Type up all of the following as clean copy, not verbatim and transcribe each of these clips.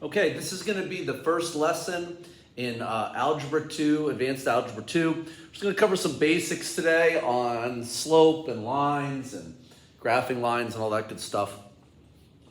Okay, this is going to be the first lesson in Algebra 2, Advanced Algebra 2. We're just going to cover some basics today on slope and lines and graphing lines and all that good stuff.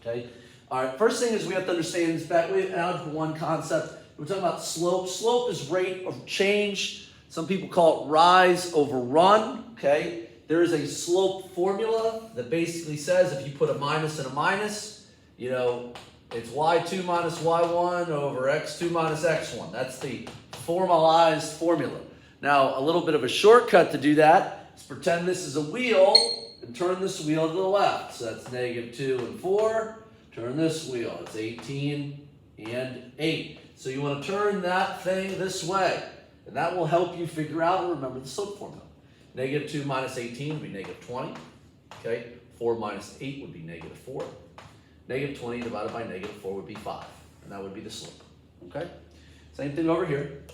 Okay, all right, first thing is we have to understand is back in Algebra 1 concept, we're talking about slope. Slope is rate of change. Some people call it rise over run, okay? There is a slope formula that basically says if you put a minus and a minus, you know, it's y2 minus y1 over x2 minus x1. That's the formalized formula. Now, a little bit of a shortcut to do that is pretend this is a wheel and turn this wheel to the left. So that's negative 2 and 4. Turn this wheel. It's 18 and 8. So you want to turn that thing this way. And that will help you figure out and remember the slope formula. Negative 2 minus 18 would be negative 20. Okay? 4 minus 8 would be negative 4. Negative 20 divided by negative 4 would be 5. And that would be the slope. Okay? Same thing over here.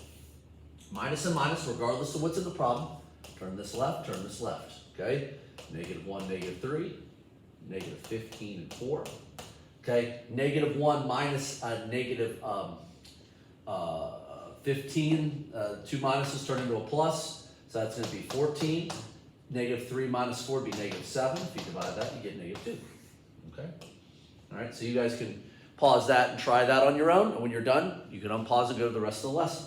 Minus and minus, regardless of what's in the problem. Turn this left, turn this left. Okay? Negative 1, negative 3. Negative 15 and 4. Okay? Negative 1 minus negative 15. 2 minuses turn into a plus. So that's going to be 14. Negative 3 minus 4 would be negative 7. If you divide that, you get negative 2. Okay? All right, so you guys can pause that and try that on your own. And when you're done, you can unpause and go to the rest of the lesson.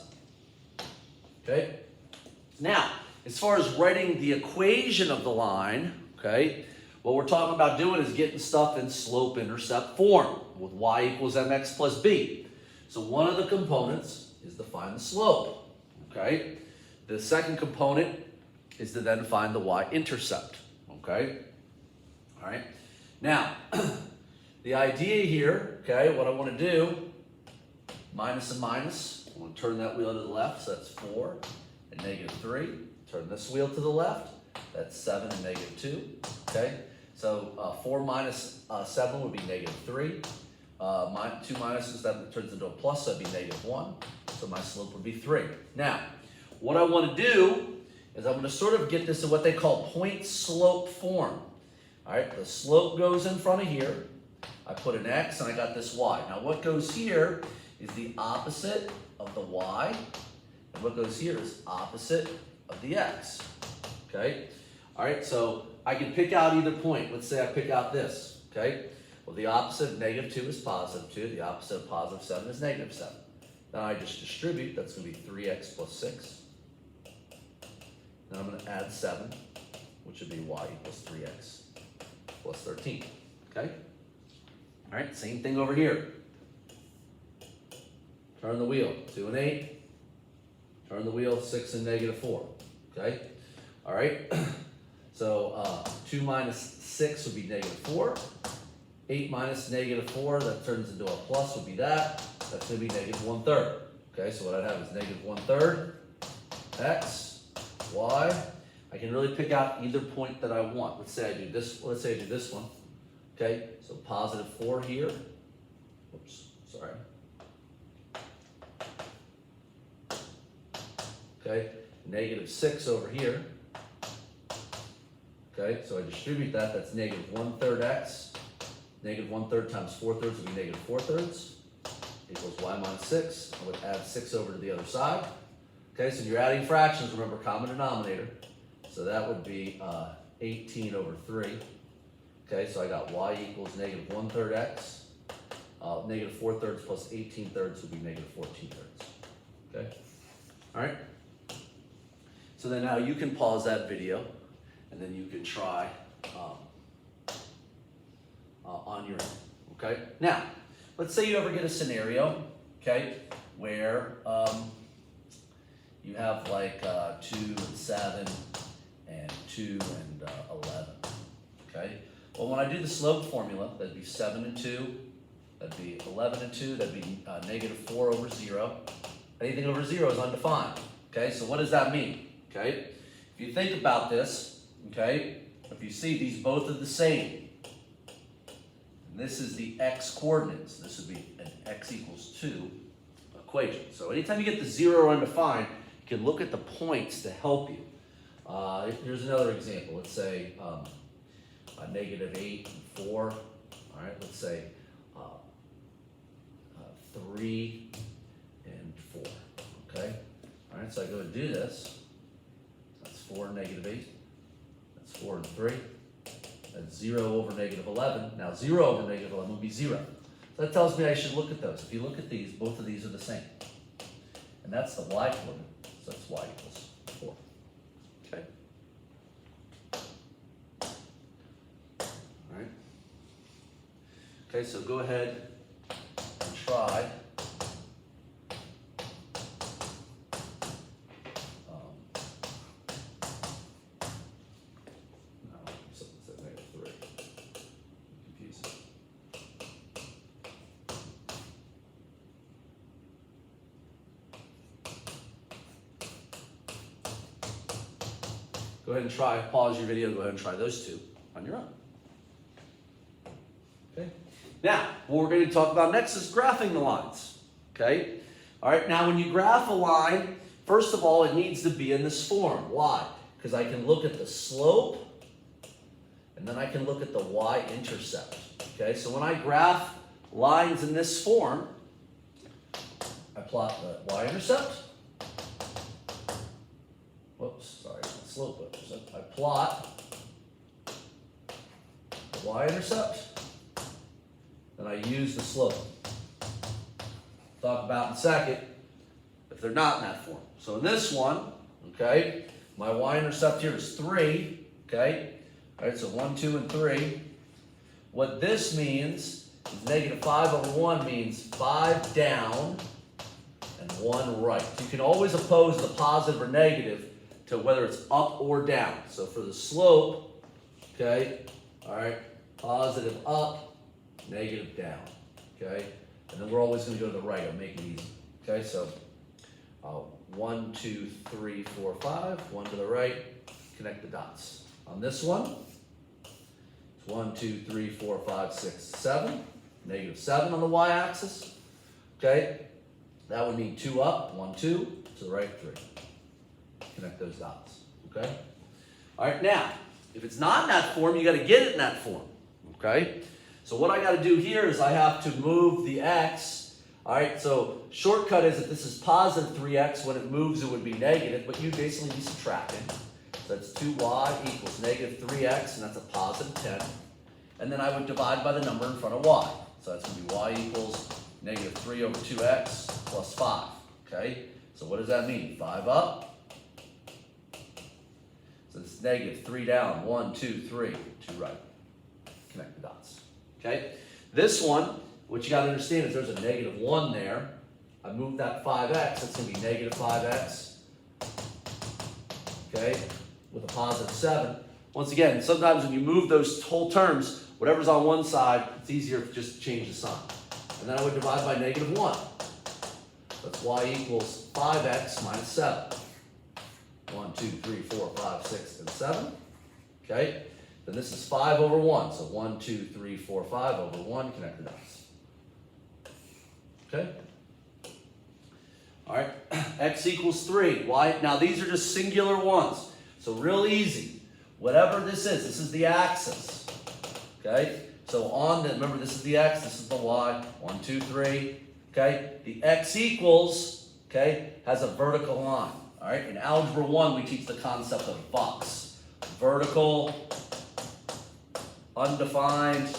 Okay? Now, as far as writing the equation of the line, okay, what we're talking about doing is getting stuff in slope-intercept form with y equals mx plus b. So one of the components is to find the slope, okay? The second component is to then find the y-intercept, okay? All right? Now, the idea here, okay, what I want to do, minus and minus, I want to turn that wheel to the left, so that's 4 and negative 3. Turn this wheel to the left, that's 7 and negative 2, okay? So 4 minus 7 would be negative 3. 2 minuses, that turns into a plus, so that'd be negative 1. So my slope would be 3. Now, what I want to do is I'm going to sort of get this in what they call point slope form. All right, the slope goes in front of here. I put an x and I got this y. Now what goes here is the opposite of the y, and what goes here is opposite of the x. Okay? All right, so I can pick out either point. Let's say I pick out this. Okay? Well, the opposite of negative 2 is positive 2. The opposite of positive 7 is negative 7. Then I just distribute. That's going to be 3x plus 6. Then I'm going to add 7, which would be y equals 3x plus 13. Okay? All right, same thing over here. Turn the wheel, 2 and 8. Turn the wheel, 6 and negative 4. Okay? All right, so 2 minus 6 would be negative 4. 8 minus negative 4, that turns into a plus, would be that. That's going to be negative 1/3. Okay, so what I'd have is negative 1/3, x, y. I can really pick out either point that I want. Let's say I do this one. Okay, so positive 4 here. Oops, sorry. Okay, negative 6 over here. Okay, so I distribute that. That's negative 1/3 x. Negative 1/3 times 4/3 would be negative 4/3 equals y minus 6. I would add 6 over to the other side. Okay, so you're adding fractions, remember, common denominator. So that would be 18 over 3. Okay, so I got y equals negative 1/3 x. Negative 4/3 plus 18/3 would be negative 14/3. Okay, all right. So then now you can pause that video, and then you can try on your own. Okay. Now, let's say you ever get a scenario, okay, where you have like 2 and 7 and 2 and 11. Okay. Well, when I do the slope formula, that'd be 7 and 2, that'd be 11 and 2, that'd be negative 4 over 0. Anything over 0 is undefined. Okay, so what does that mean? Okay, if you think about this, okay, if you see these both are the same, and this is the x coordinates, this would be an x equals 2 equation. So anytime you get the 0 undefined, you can look at the points to help you. Here's another example. Let's say negative 8 and 4. All right, let's say 3 and 4, okay? All right, so I go and do this. That's 4 and negative 8. That's 4 and 3. That's 0 over negative 11. Now 0 over negative 11 would be 0. So that tells me I should look at those. If you look at these, both of these are the same. And that's the y coordinate. So that's y equals 4. Okay? All right. Okay, so go ahead and try. Go ahead and try, pause your video, go ahead and try those two on your own. Okay. Now, what we're going to talk about next is graphing the lines. Okay. All right. Now, when you graph a line, first of all, it needs to be in this form. Why? Because I can look at the slope, and then I can look at the y-intercept. Okay. So when I graph lines in this form, I plot the y-intercept. Whoops, sorry, not slope, but I plot the y-intercept, then I use the slope. Talk about in a second if they're not in that form. So in this one, okay, my y-intercept here is 3, okay? All right, so 1, 2, and 3. What this means is negative 5 over 1 means 5 down and 1 right. You can always oppose the positive or negative to whether it's up or down. So for the slope, okay, all right, positive up, negative down, okay? And then we're always going to go to the right. I'll make it easy, okay? So 1, 2, 3, 4, 5, 1 to the right, connect the dots. On this one, it's 1, 2, 3, 4, 5, 6, 7, negative 7 on the y-axis, okay? That would mean 2 up, 1, 2, to the right, 3. Connect those dots, okay? All right, now, if it's not in that form, you got to get it in that form, okay? So what I got to do here is I have to move the x, all right? So shortcut is that this is positive 3x. When it moves, it would be negative, but you basically be subtracting. So that's 2y equals negative 3x, and that's a positive 10. And then I would divide by the number in front of y. So that's going to be y equals negative 3 over 2x plus 5, okay? So what does that mean? 5 up. So it's negative 3 down, 1, 2, 3, 2 right. Connect the dots. Okay? This one, what you got to understand is there's a negative 1 there. I moved that 5x, that's going to be negative 5x. Okay? With a positive 7. Once again, sometimes when you move those whole terms, whatever's on one side, it's easier to just change the sign. And then I would divide by negative 1. That's y equals 5x minus 7. 1, 2, 3, 4, 5, 6, and 7. Okay? Then this is 5 over 1. So 1, 2, 3, 4, 5 over 1. Connect the dots. Okay? All right. X equals 3. Y. Now these are just singular ones. So real easy. Whatever this is the axis. Okay? So on the, remember this is the X, this is the Y. 1, 2, 3. Okay? The X equals, okay, has a vertical line. All right, in Algebra 1, we teach the concept of box. Vertical, undefined,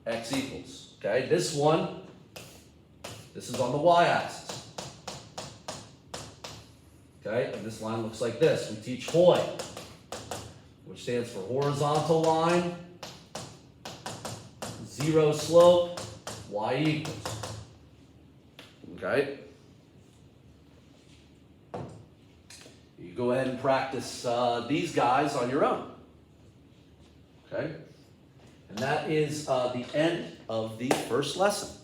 x equals. Okay, this one, this is on the y-axis. Okay, and this line looks like this. We teach HOI, which stands for horizontal line, 0 slope, y equals. Okay? You go ahead and practice these guys on your own. Okay? And that is the end of the first lesson.